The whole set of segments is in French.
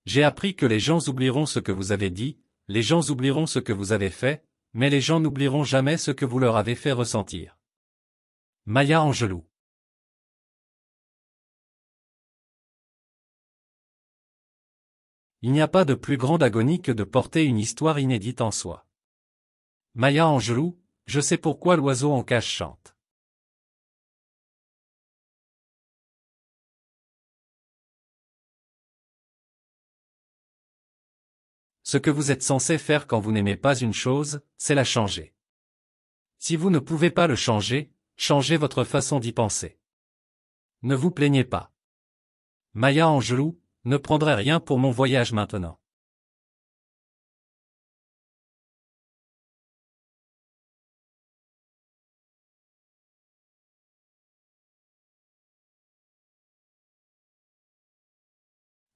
J'ai appris que les gens oublieront ce que vous avez dit, les gens oublieront ce que vous avez fait, mais les gens n'oublieront jamais ce que vous leur avez fait ressentir. Maya Angelou. Il n'y a pas de plus grande agonie que de porter une histoire inédite en soi. Maya Angelou, je sais pourquoi l'oiseau en cage chante. Ce que vous êtes censé faire quand vous n'aimez pas une chose, c'est la changer. Si vous ne pouvez pas le changer, changez votre façon d'y penser. Ne vous plaignez pas. Maya Angelou, ne prendrai rien pour mon voyage maintenant.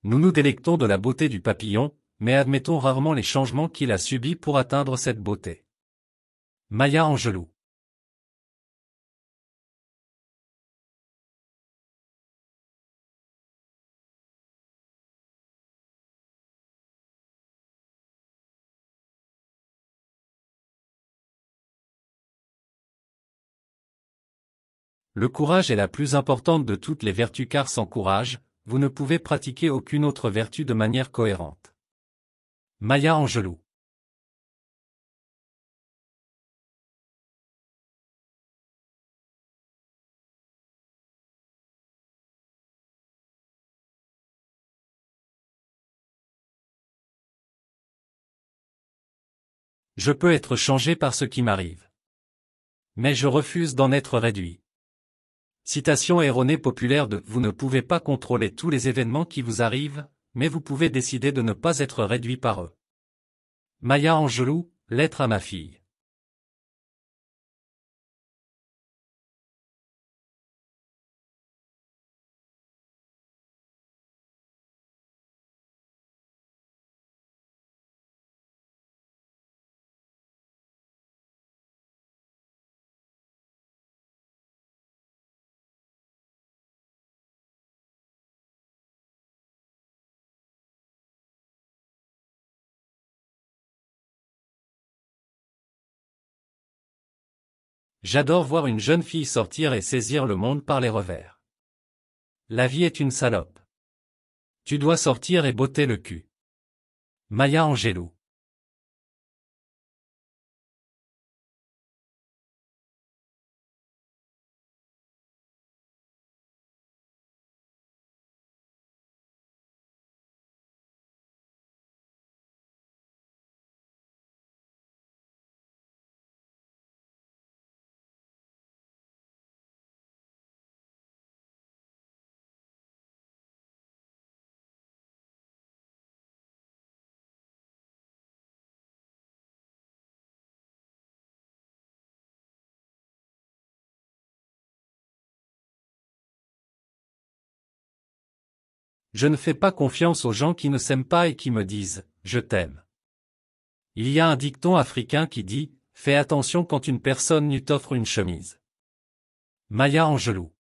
Nous nous délectons de la beauté du papillon, mais admettons rarement les changements qu'il a subis pour atteindre cette beauté. Maya Angelou. Le courage est la plus importante de toutes les vertus car sans courage, vous ne pouvez pratiquer aucune autre vertu de manière cohérente. Maya Angelou. Je peux être changé par ce qui m'arrive. Mais je refuse d'en être réduit. Citation erronée populaire de « Vous ne pouvez pas contrôler tous les événements qui vous arrivent, mais vous pouvez décider de ne pas être réduit par eux. » Maya Angelou, lettre à ma fille. J'adore voir une jeune fille sortir et saisir le monde par les revers. La vie est une salope. Tu dois sortir et botter le cul. Maya Angelou. Je ne fais pas confiance aux gens qui ne s'aiment pas et qui me disent « je t'aime ». Il y a un dicton africain qui dit « fais attention quand une personne nu t'offre une chemise ». Maya Angelou.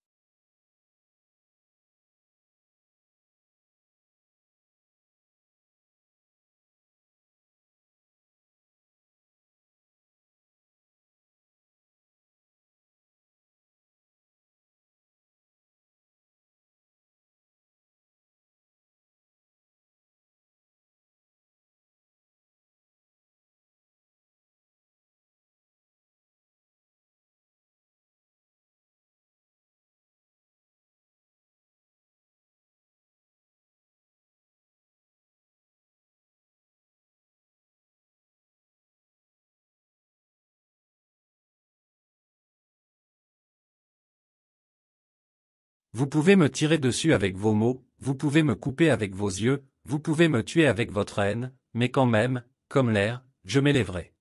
Vous pouvez me tirer dessus avec vos mots, vous pouvez me couper avec vos yeux, vous pouvez me tuer avec votre haine, mais quand même, comme l'air, je m'élèverai.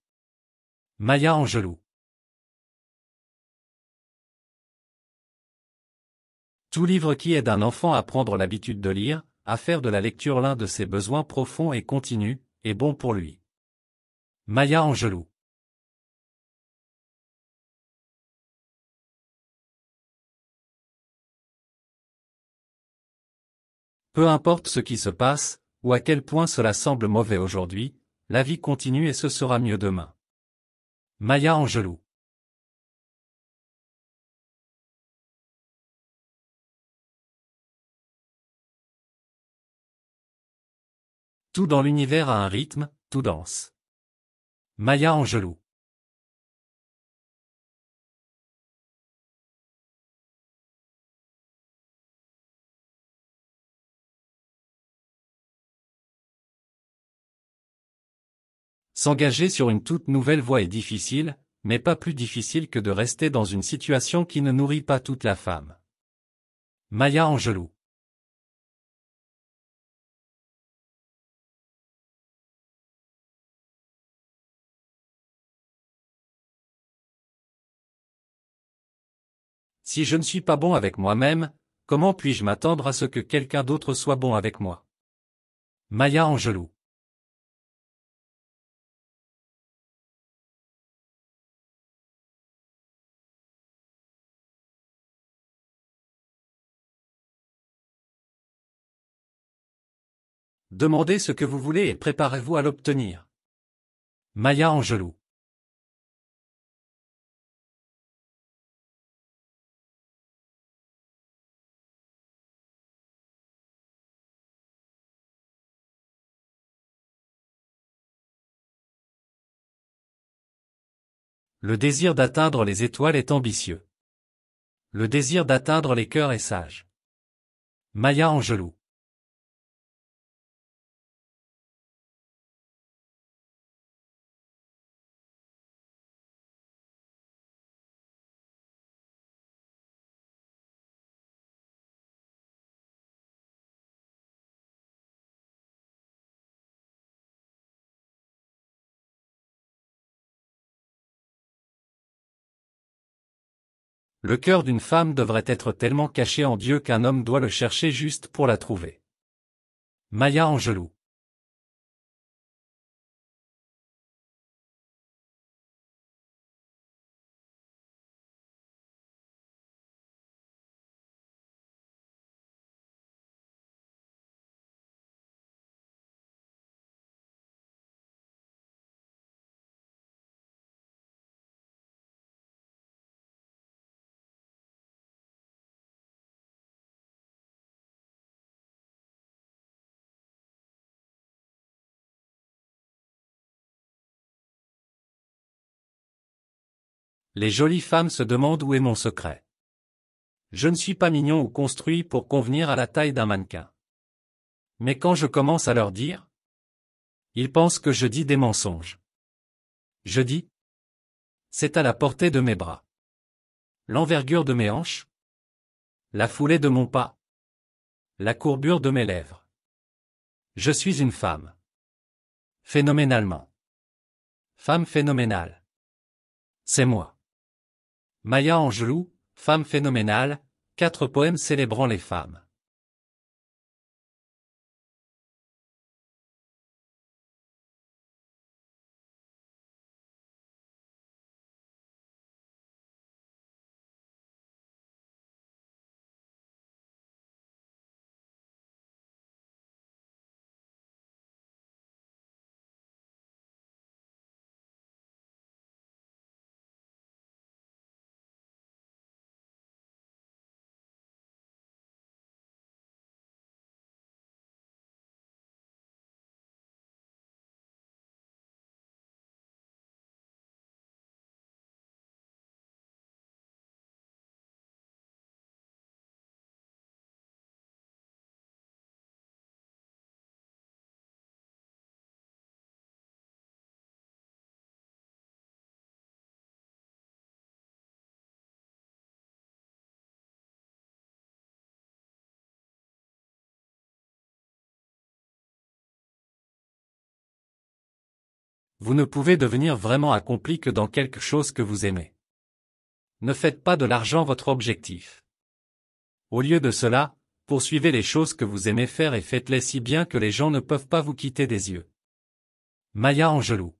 Maya Angelou. Tout livre qui aide un enfant à prendre l'habitude de lire, à faire de la lecture l'un de ses besoins profonds et continus, est bon pour lui. Maya Angelou. Peu importe ce qui se passe, Ou à quel point cela semble mauvais aujourd'hui, la vie continue et ce sera mieux demain. Maya Angelou. Tout dans l'univers a un rythme, tout danse. Maya Angelou. S'engager sur une toute nouvelle voie est difficile, mais pas plus difficile que de rester dans une situation qui ne nourrit pas toute la femme. Maya Angelou. Si je ne suis pas bon avec moi-même, comment puis-je m'attendre à ce que quelqu'un d'autre soit bon avec moi? Maya Angelou. Demandez ce que vous voulez et préparez-vous à l'obtenir. Maya Angelou. Le désir d'atteindre les étoiles est ambitieux. Le désir d'atteindre les cœurs est sage. Maya Angelou. Le cœur d'une femme devrait être tellement caché en Dieu qu'un homme doit le chercher juste pour la trouver. Maya Angelou. Les jolies femmes se demandent où est mon secret. Je ne suis pas mignon ou construit pour convenir à la taille d'un mannequin. Mais quand je commence à leur dire, ils pensent que je dis des mensonges. Je dis, c'est à la portée de mes bras. L'envergure de mes hanches. La foulée de mon pas. La courbure de mes lèvres. Je suis une femme. Phénoménalement. Femme phénoménale. C'est moi. Maya Angelou, femme phénoménale, 4 poèmes célébrant les femmes. Vous ne pouvez devenir vraiment accompli que dans quelque chose que vous aimez. Ne faites pas de l'argent votre objectif. Au lieu de cela, poursuivez les choses que vous aimez faire et faites-les si bien que les gens ne peuvent pas vous quitter des yeux. Maya Angelou.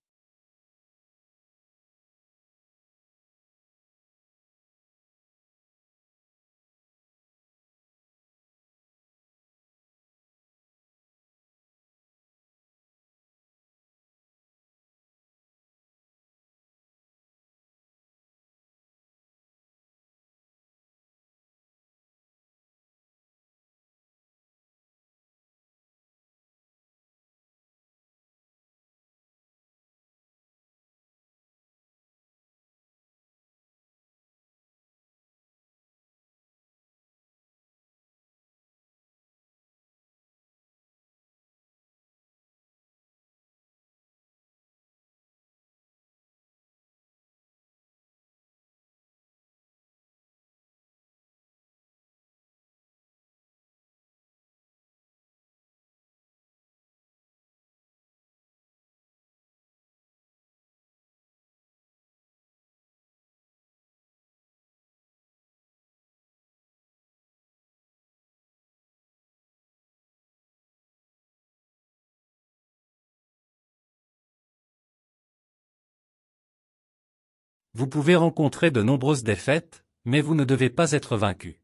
Vous pouvez rencontrer de nombreuses défaites, mais vous ne devez pas être vaincu.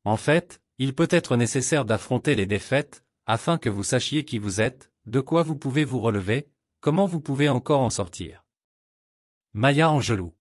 En fait, il peut être nécessaire d'affronter les défaites, afin que vous sachiez qui vous êtes, de quoi vous pouvez vous relever, comment vous pouvez encore en sortir. Maya Angelou.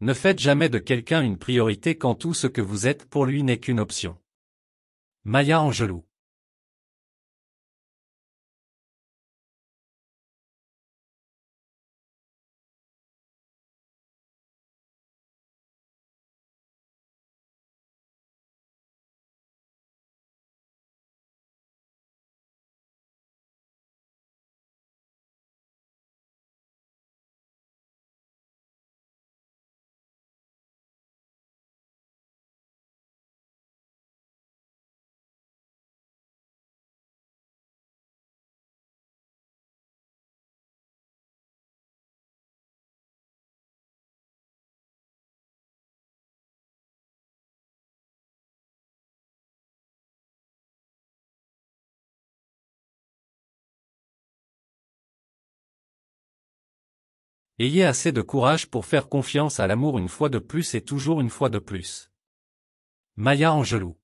Ne faites jamais de quelqu'un une priorité quand tout ce que vous êtes pour lui n'est qu'une option. Maya Angelou. Ayez assez de courage pour faire confiance à l'amour une fois de plus et toujours une fois de plus. Maya Angelou.